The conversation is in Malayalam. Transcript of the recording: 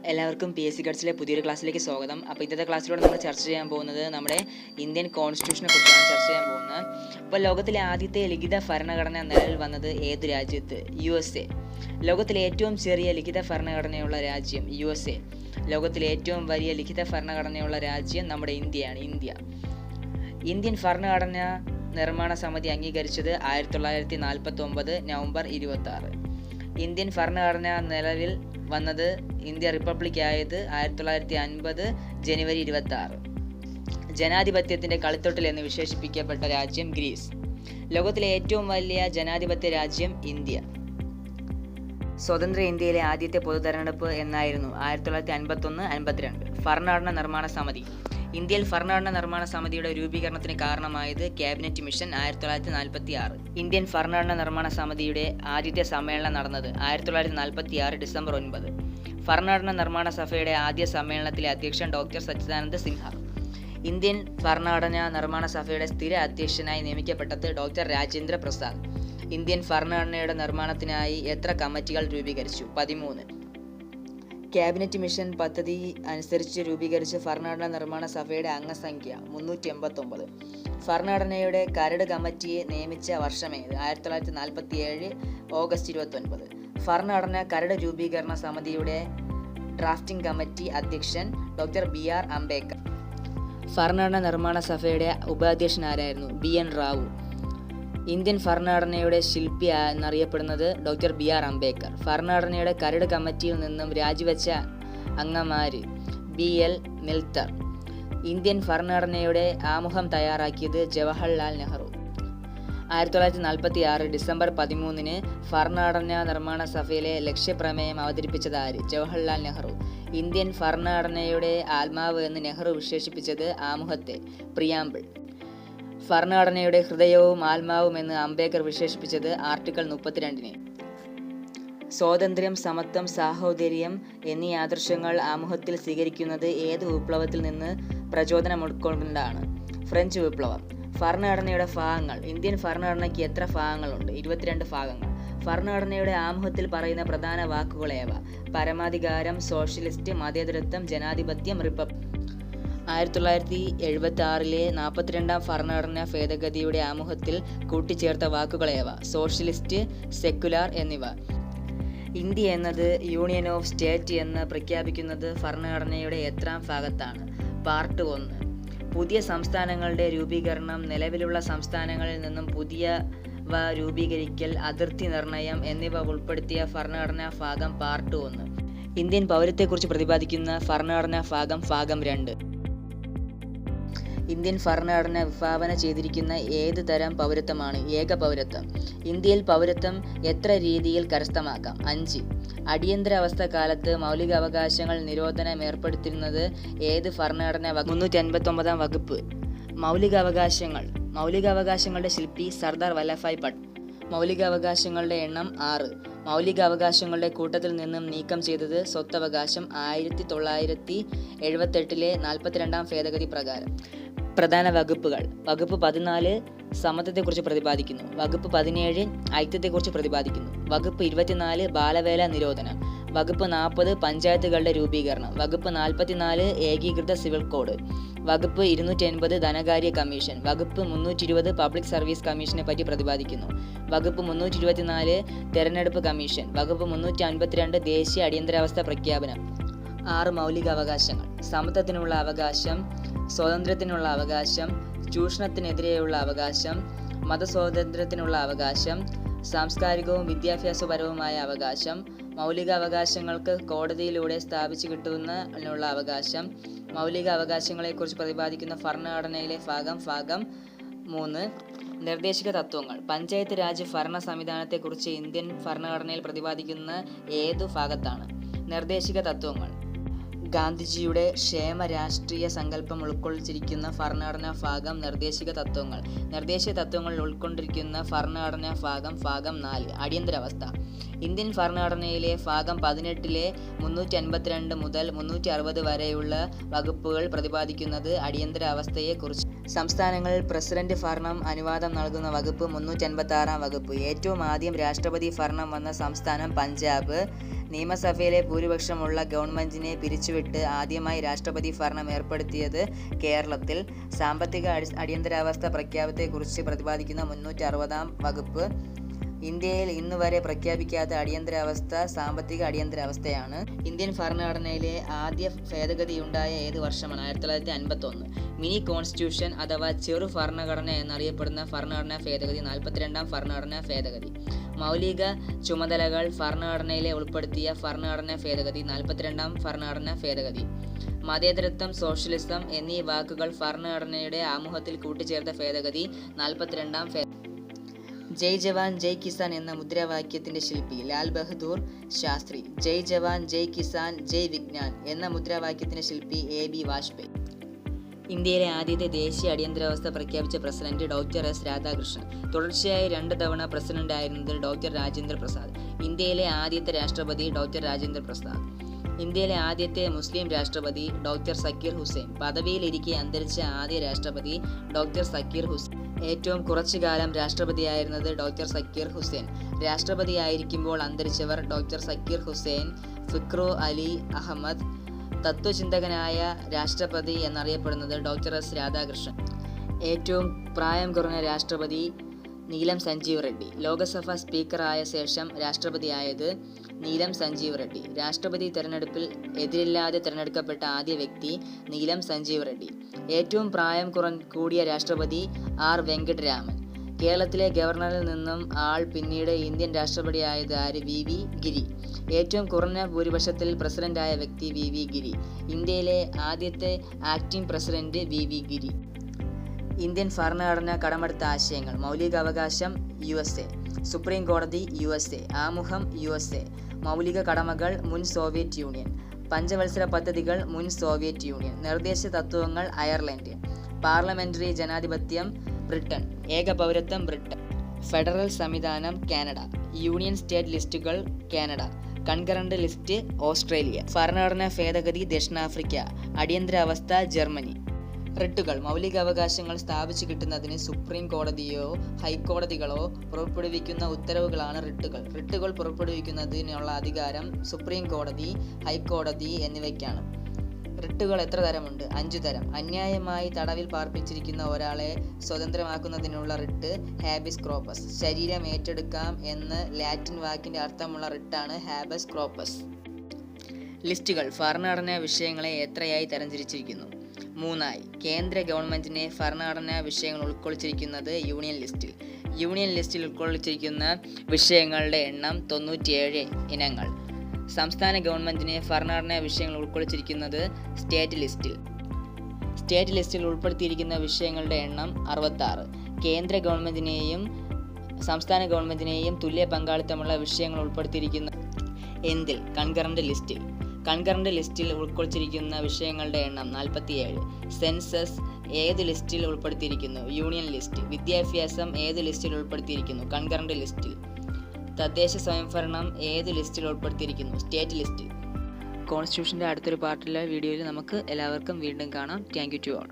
എല്ലാവർക്കും PSC ഗഡ്സിലെ പുതിയൊരു ക്ലാസ്സിലേക്ക് സ്വാഗതം. അപ്പോൾ ഇന്നത്തെ ക്ലാസ്സിലൂടെ നമ്മൾ ചർച്ച ചെയ്യാൻ പോകുന്നത് നമ്മുടെ ഇന്ത്യൻ കോൺസ്റ്റിറ്റ്യൂഷനെ കുറിച്ചാണ് ചർച്ച ചെയ്യാൻ പോകുന്നത്. അപ്പോൾ ലോകത്തിലെ ആദ്യത്തെ ലിഖിത ഭരണഘടന നിലവിൽ വന്നത് ഏത് രാജ്യത്ത്? USA. ലോകത്തിലെ ഏറ്റവും ചെറിയ ലിഖിത ഭരണഘടനയുള്ള രാജ്യം USA. ലോകത്തിലെ ഏറ്റവും വലിയ ലിഖിത ഭരണഘടനയുള്ള രാജ്യം നമ്മുടെ ഇന്ത്യയാണ്, ഇന്ത്യ. ഇന്ത്യൻ ഭരണഘടന നിർമ്മാണ സമിതി അംഗീകരിച്ചത് 1949 നവംബർ 26. ഇന്ത്യൻ ഭരണഘടന നിലവിൽ വന്നത് ഇന്ത്യ റിപ്പബ്ലിക് ആയത് 1950 ജനുവരി 26. ജനാധിപത്യത്തിൻ്റെ കളിത്തൊട്ടിൽ എന്ന് വിശേഷിപ്പിക്കപ്പെട്ട രാജ്യം ഗ്രീസ്. ലോകത്തിലെ ഏറ്റവും വലിയ ജനാധിപത്യ രാജ്യം ഇന്ത്യ. സ്വതന്ത്ര ഇന്ത്യയിലെ ആദ്യത്തെ പൊതു തെരഞ്ഞെടുപ്പ് എന്നായിരുന്നു? 1951-52. ഭരണഘടന നിർമ്മാണ സമിതി. ഇന്ത്യയിൽ ഭരണഘടന നിർമ്മാണ സമിതിയുടെ രൂപീകരണത്തിന് കാരണമായത് ക്യാബിനറ്റ് മിഷൻ 1946. ഇന്ത്യൻ ഭരണഘടന നിർമ്മാണ സമിതിയുടെ ആദ്യത്തെ സമ്മേളനം നടന്നത് 1946 ഡിസംബർ 9. ഭരണഘടന നിർമ്മാണ സഭയുടെ ആദ്യ സമ്മേളനത്തിലെ അധ്യക്ഷൻ ഡോക്ടർ സച്ചിദാനന്ദ സിൻഹ. ഇന്ത്യൻ ഭരണഘടന നിർമ്മാണ സഭയുടെ സ്ഥിര അധ്യക്ഷനായി നിയമിക്കപ്പെട്ടത് ഡോക്ടർ രാജേന്ദ്ര പ്രസാദ്. ഇന്ത്യൻ ഭരണഘടനയുടെ നിർമ്മാണത്തിനായി എത്ര കമ്മിറ്റികൾ രൂപീകരിച്ചു? 13. ക്യാബിനറ്റ് മിഷൻ പദ്ധതി അനുസരിച്ച് രൂപീകരിച്ച ഭരണഘടനാ നിർമ്മാണ സഭയുടെ അംഗസംഖ്യ 389. ഭരണഘടനയുടെ കരട് കമ്മിറ്റിയെ നിയമിച്ച വർഷമേത്? 1947 ഓഗസ്റ്റ് 29. ഭരണഘടന കരട് രൂപീകരണ സമിതിയുടെ ഡ്രാഫ്റ്റിംഗ് കമ്മിറ്റി അധ്യക്ഷൻ ഡോക്ടർ BR അംബേദ്കർ. ഭരണഘടനാ നിർമ്മാണ സഭയുടെ ഉപാധ്യക്ഷനാരായിരുന്നു? BN റാവു. ഇന്ത്യൻ ഭരണഘടനയുടെ ശില്പി എന്നറിയപ്പെടുന്നത് ഡോക്ടർ BR അംബേദ്കർ. ഭരണഘടനയുടെ കരട് കമ്മിറ്റിയിൽ നിന്നും രാജിവെച്ച അംഗമാര്? BL മിൽത്തർ. ഇന്ത്യൻ ഭരണഘടനയുടെ ആമുഖം തയ്യാറാക്കിയത് ജവഹർലാൽ നെഹ്റു. 1946 ഡിസംബർ 13 ഭരണഘടനാ നിർമ്മാണ സഭയിലെ ലക്ഷ്യപ്രമേയം അവതരിപ്പിച്ചത് ആര്? ജവഹർലാൽ നെഹ്റു. ഇന്ത്യൻ ഭരണഘടനയുടെ ആത്മാവ് എന്ന് നെഹ്റു വിശേഷിപ്പിച്ചത് ആമുഖത്തെ? പ്രിയാമ്പിൾ. ഭരണഘടനയുടെ ഹൃദയവും ആത്മാവും എന്ന് അംബേദ്കർ വിശേഷിപ്പിച്ചത് ആർട്ടിക്കിൾ 32. സ്വാതന്ത്ര്യം, സമത്വം, സാഹോദര്യം എന്നീ ആദർശങ്ങൾ ആമുഖത്തിൽ സ്വീകരിക്കുന്നത് ഏത് വിപ്ലവത്തിൽ നിന്ന് പ്രചോദനം ഉൾക്കൊണ്ടാണ്? ഫ്രഞ്ച് വിപ്ലവം. ഭരണഘടനയുടെ ഭാഗങ്ങൾ. ഇന്ത്യൻ ഭരണഘടനയ്ക്ക് എത്ര ഭാഗങ്ങളുണ്ട്? 22 ഭാഗങ്ങൾ. ഭരണഘടനയുടെ ആമുഖത്തിൽ പറയുന്ന പ്രധാന വാക്കുകൾ ഏവ? പരമാധികാരം, സോഷ്യലിസ്റ്റ്, മതേതരത്വം, ജനാധിപത്യം, റിപ്പബ്ലിക്. 1976 42-ാം ഭരണഘടനാ ഭേദഗതിയുടെ ആമുഖത്തിൽ കൂട്ടിച്ചേർത്ത വാക്കുകളേവ? സോഷ്യലിസ്റ്റ്, സെക്കുലാർ എന്നിവ. ഇന്ത്യ എന്നത് യൂണിയൻ ഓഫ് സ്റ്റേറ്റ് എന്ന് പ്രഖ്യാപിക്കുന്നത് ഭരണഘടനയുടെ എത്രാം ഭാഗത്താണ്? പാർട്ട് 1. പുതിയ സംസ്ഥാനങ്ങളുടെ രൂപീകരണം, നിലവിലുള്ള സംസ്ഥാനങ്ങളിൽ നിന്നും പുതിയവ രൂപീകരിക്കൽ, അതിർത്തി നിർണയം എന്നിവ ഉൾപ്പെടുത്തിയ ഭരണഘടനാ ഭാഗം പാർട്ട് 1. ഇന്ത്യൻ പൗരത്വത്തെക്കുറിച്ച് പ്രതിപാദിക്കുന്ന ഭരണഘടനാ ഭാഗം 2. ഇന്ത്യൻ ഭരണഘടന വിഭാവന ചെയ്തിരിക്കുന്ന ഏത് തരം പൗരത്വമാണ്? ഏക പൗരത്വം. ഇന്ത്യയിൽ പൗരത്വം എത്ര രീതിയിൽ കരസ്ഥമാക്കാം? 5. അടിയന്തരാവസ്ഥ കാലത്ത് മൗലികാവകാശങ്ങൾ നിരോധനം ഏർപ്പെടുത്തിയിരുന്നത് ഏത് ഭരണഘടന? 359-ാം വകുപ്പ്. മൗലികാവകാശങ്ങളുടെ ശില്പി സർദാർ വല്ലഭായ് പട്ടേൽ. മൗലികാവകാശങ്ങളുടെ എണ്ണം 6. മൗലികാവകാശങ്ങളുടെ കൂട്ടത്തിൽ നിന്നും നീക്കം ചെയ്തത് സ്വത്തവകാശം 1978 42-ാം ഭേദഗതി പ്രകാരം. പ്രധാന വകുപ്പുകൾ. വകുപ്പ് 14 സമത്വത്തെക്കുറിച്ച് പ്രതിപാദിക്കുന്നു. വകുപ്പ് 17 ഐക്യത്തെക്കുറിച്ച് പ്രതിപാദിക്കുന്നു. വകുപ്പ് 24 ബാലവേല നിരോധനം. വകുപ്പ് 40 പഞ്ചായത്തുകളുടെ രൂപീകരണം. വകുപ്പ് 44 ഏകീകൃത സിവിൽ കോഡ്. വകുപ്പ് 280 ധനകാര്യ കമ്മീഷൻ. വകുപ്പ് 320 പബ്ലിക് സർവീസ് കമ്മീഷനെ പറ്റി പ്രതിപാദിക്കുന്നു. വകുപ്പ് 324 തെരഞ്ഞെടുപ്പ് കമ്മീഷൻ. വകുപ്പ് 352 ദേശീയ അടിയന്തരാവസ്ഥ പ്രഖ്യാപനം. 6 മൗലികാവകാശങ്ങൾ. സമത്വത്തിനുള്ള അവകാശം, സ്വാതന്ത്ര്യത്തിനുള്ള അവകാശം, ചൂഷണത്തിനെതിരെയുള്ള അവകാശം, മതസ്വാതന്ത്ര്യത്തിനുള്ള അവകാശം, സാംസ്കാരികവും വിദ്യാഭ്യാസപരവുമായ അവകാശം, മൗലികാവകാശങ്ങൾക്ക് കോടതിയിലൂടെ സ്ഥാപിച്ചു കിട്ടുന്നതിനുള്ള അവകാശം. മൗലിക അവകാശങ്ങളെക്കുറിച്ച് പ്രതിപാദിക്കുന്ന ഭരണഘടനയിലെ ഭാഗം 3. നിർദ്ദേശിക തത്വങ്ങൾ. പഞ്ചായത്ത് രാജ് ഭരണ സംവിധാനത്തെക്കുറിച്ച് ഇന്ത്യൻ ഭരണഘടനയിൽ പ്രതിപാദിക്കുന്ന ഏതു ഭാഗത്താണ്? നിർദ്ദേശിക തത്വങ്ങൾ. ഗാന്ധിജിയുടെ ക്ഷേമ രാഷ്ട്രീയ സങ്കല്പം ഉൾക്കൊള്ളിച്ചിരിക്കുന്ന ഭരണഘടനാ ഭാഗം നിർദ്ദേശിക തത്വങ്ങൾ. നിർദ്ദേശിക തത്വങ്ങൾ ഉൾക്കൊണ്ടിരിക്കുന്ന ഭരണഘടനാ ഭാഗം 4. അടിയന്തരാവസ്ഥ. ഇന്ത്യൻ ഭരണഘടനയിലെ ഭാഗം 18 352 മുതൽ 360 വരെയുള്ള വകുപ്പുകൾ പ്രതിപാദിക്കുന്നത് അടിയന്തരാവസ്ഥയെക്കുറിച്ച്. സംസ്ഥാനങ്ങളിൽ പ്രസിഡന്റ് ഭരണം അനുവാദം നൽകുന്ന വകുപ്പ് 356-ാം വകുപ്പ്. ഏറ്റവും ആദ്യം രാഷ്ട്രപതി ഭരണം വന്ന സംസ്ഥാനം പഞ്ചാബ്. നിയമസഭയിലെ ഭൂരിപക്ഷമുള്ള ഗവൺമെന്റിനെ പിരിച്ചുവിട്ട് ആദ്യമായി രാഷ്ട്രപതി ഭരണം ഏർപ്പെടുത്തിയത് കേരളത്തിൽ. സാമ്പത്തിക അടിയന്തരാവസ്ഥ പ്രഖ്യാപനത്തെക്കുറിച്ച് പ്രതിപാദിക്കുന്ന 360-ാം വകുപ്പ്. ഇന്ത്യയിൽ ഇന്നുവരെ പ്രഖ്യാപിക്കാത്ത അടിയന്തരാവസ്ഥ സാമ്പത്തിക അടിയന്തരാവസ്ഥയാണ്. ഇന്ത്യൻ ഭരണഘടനയിലെ ആദ്യ ഭേദഗതിയുണ്ടായ ഏത് വർഷമാണ്? 1951. മിനി കോൺസ്റ്റിറ്റ്യൂഷൻ അഥവാ ചെറു ഭരണഘടന എന്നറിയപ്പെടുന്ന ഭരണഘടനാ ഭേദഗതി 42-ാം ഭരണഘടനാ ഭേദഗതി. മൗലിക ചുമതലകൾ ഭരണഘടനയിലെ ഉൾപ്പെടുത്തിയ ഭരണഘടനാ ഭേദഗതി 42-ാം ഭരണഘടനാ ഭേദഗതി. മതേതരത്വം, സോഷ്യലിസം എന്നീ വാക്കുകൾ ഭരണഘടനയുടെ ആമുഖത്തിൽ കൂട്ടിച്ചേർത്ത ഭേദഗതി 42-ാം ഭേദഗതി. ജയ് ജവാൻ ജയ് കിസാൻ എന്ന മുദ്രാവാക്യത്തിന്റെ ശില്പി ലാൽ ബഹദൂർ ശാസ്ത്രി. ജയ് ജവാൻ ജയ് കിസാൻ ജയ് വിജ്ഞാൻ എന്ന മുദ്രാവാക്യത്തിന്റെ ശില്പി AB വാജ്പേയി. ഇന്ത്യയിലെ ആദ്യത്തെ ദേശീയ അടിയന്തരാവസ്ഥ പ്രഖ്യാപിച്ച പ്രസിഡന്റ് ഡോക്ടർ S രാധാകൃഷ്ണൻ. തുടർച്ചയായി 2 തവണ പ്രസിഡന്റ് ആയിരുന്നത് ഡോക്ടർ രാജേന്ദ്ര പ്രസാദ്. ഇന്ത്യയിലെ ആദ്യത്തെ രാഷ്ട്രപതി ഡോക്ടർ രാജേന്ദ്ര പ്രസാദ്. ഇന്ത്യയിലെ ആദ്യത്തെ മുസ്ലിം രാഷ്ട്രപതി ഡോക്ടർ സക്കീർ ഹുസൈൻ. പദവിയിലിരിക്കെ അന്തരിച്ച ആദ്യ രാഷ്ട്രപതി ഡോക്ടർ സക്കീർ ഹുസൈൻ. ഏറ്റവും കുറച്ചു കാലം രാഷ്ട്രപതിയായിരുന്നത് ഡോക്ടർ സക്കീർ ഹുസൈൻ. രാഷ്ട്രപതിയായിരിക്കുമ്പോൾ അന്തരിച്ചവർ ഡോക്ടർ സക്കീർ ഹുസൈൻ, ഫിക്രു അലി അഹമ്മദ്. തത്വചിന്തകനായ രാഷ്ട്രപതി എന്നറിയപ്പെടുന്നത് ഡോക്ടർ S രാധാകൃഷ്ണൻ. ഏറ്റവും പ്രായം കുറഞ്ഞ രാഷ്ട്രപതി നീലം സഞ്ജീവ് റെഡ്ഡി. ലോക്സഭാ സ്പീക്കറായ ശേഷം രാഷ്ട്രപതിയായത് നീലം സഞ്ജീവ് റെഡ്ഡി. രാഷ്ട്രപതി തെരഞ്ഞെടുപ്പിൽ എതിരില്ലാതെ തെരഞ്ഞെടുക്കപ്പെട്ട ആദ്യ വ്യക്തി നീലം സഞ്ജീവ് റെഡ്ഡി. ഏറ്റവും പ്രായം കൂടിയ രാഷ്ട്രപതി R വെങ്കട്ടരാമൻ. കേരളത്തിലെ ഗവർണറിൽ നിന്നും ആൾ പിന്നീട് ഇന്ത്യൻ രാഷ്ട്രപതിയായത് ആര്? VV ഗിരി. ഏറ്റവും കുറഞ്ഞ ഭൂരിപക്ഷത്തിൽ പ്രസിഡന്റായ വ്യക്തി VV ഗിരി. ഇന്ത്യയിലെ ആദ്യത്തെ ആക്ടിംഗ് പ്രസിഡന്റ് VV ഗിരി. ഇന്ത്യൻ ഭരണഘടന കടമെടുത്ത ആശയങ്ങൾ. മൗലികാവകാശം USA, സുപ്രീം കോടതി USA, ആമുഖം USA, മൗലിക കടമകൾ മുൻ സോവിയറ്റ് യൂണിയൻ, പഞ്ചവത്സര പദ്ധതികൾ മുൻ സോവിയറ്റ് യൂണിയൻ, നിർദ്ദേശ തത്വങ്ങൾ അയർലൻഡ്, പാർലമെന്ററി ജനാധിപത്യം ബ്രിട്ടൻ, ഏകപൗരത്വം ബ്രിട്ടൻ, ഫെഡറൽ സംവിധാനം കാനഡ, യൂണിയൻ സ്റ്റേറ്റ് ലിസ്റ്റുകൾ കാനഡ, കൺകറന്റ് ലിസ്റ്റ് ഓസ്ട്രേലിയ, ഭരണഘടനാ ഭേദഗതി ദക്ഷിണാഫ്രിക്ക, അടിയന്തരാവസ്ഥ ജർമ്മനി. റിട്ടുകൾ. മൗലികാവകാശങ്ങൾ സ്ഥാപിച്ചു കിട്ടുന്നതിന് സുപ്രീം കോടതിയോ ഹൈക്കോടതികളോ പുറപ്പെടുവിക്കുന്ന ഉത്തരവുകളാണ് റിട്ടുകൾ. റിട്ടുകൾ പുറപ്പെടുവിക്കുന്നതിനുള്ള അധികാരം സുപ്രീം കോടതി, ഹൈക്കോടതി എന്നിവയ്ക്കാണ്. റിട്ടുകൾ എത്ര തരമുണ്ട്? 5 തരം. അന്യായമായി തടവിൽ പാർപ്പിച്ചിരിക്കുന്ന ഒരാളെ സ്വതന്ത്രമാക്കുന്നതിനുള്ള റിട്ട് ഹാബിസ് കോർപ്പസ്. ശരീരം ഏറ്റെടുക്കാം എന്ന് ലാറ്റിൻ വാക്കിന്റെ അർത്ഥമുള്ള റിട്ടാണ് ഹാബസ് കോർപ്പസ്. ലിസ്റ്റുകൾ. ഭരണഘടനാ വിഷയങ്ങളെ എത്രയായി തരംതിരിച്ചിരിക്കുന്നു? 3 കേന്ദ്ര ഗവൺമെന്റിനെ ഭരണഘടനാ വിഷയങ്ങൾ ഉൾക്കൊള്ളിച്ചിരിക്കുന്നത് യൂണിയൻ ലിസ്റ്റിൽ. യൂണിയൻ ലിസ്റ്റിൽ ഉൾക്കൊള്ളിച്ചിരിക്കുന്ന വിഷയങ്ങളുടെ എണ്ണം 97 ഇനങ്ങൾ. സംസ്ഥാന ഗവൺമെന്റിനെ ഭരണഘടനാ വിഷയങ്ങൾ ഉൾക്കൊള്ളിച്ചിരിക്കുന്നത് സ്റ്റേറ്റ് ലിസ്റ്റിൽ. സ്റ്റേറ്റ് ലിസ്റ്റിൽ ഉൾപ്പെടുത്തിയിരിക്കുന്ന വിഷയങ്ങളുടെ എണ്ണം 66. കേന്ദ്ര ഗവൺമെന്റിനെയും സംസ്ഥാന ഗവൺമെന്റിനെയും തുല്യ പങ്കാളിത്തമുള്ള വിഷയങ്ങൾ ഉൾപ്പെടുത്തിയിരിക്കുന്ന എന്തിൽ? കൺകറന്റ് ലിസ്റ്റിൽ. കൺകറന്റ് ലിസ്റ്റിൽ ഉൾക്കൊള്ളിച്ചിരിക്കുന്ന വിഷയങ്ങളുടെ എണ്ണം 47. സെൻസസ് ഏത് ലിസ്റ്റിൽ ഉൾപ്പെടുത്തിയിരിക്കുന്നു? Union list. വിദ്യാഭ്യാസം ഏത് ലിസ്റ്റിൽ ഉൾപ്പെടുത്തിയിരിക്കുന്നു? കൺകറന്റ് ലിസ്റ്റിൽ. തദ്ദേശ സ്വയംഭരണം ഏത് ലിസ്റ്റിൽ ഉൾപ്പെടുത്തിയിരിക്കുന്നു? സ്റ്റേറ്റ് ലിസ്റ്റിൽ. കോൺസ്റ്റിറ്റ്യൂഷൻ്റെ അടുത്തൊരു പാർട്ടിലെ വീഡിയോയിൽ നമുക്ക് എല്ലാവർക്കും വീണ്ടും കാണാം. Thank you to all.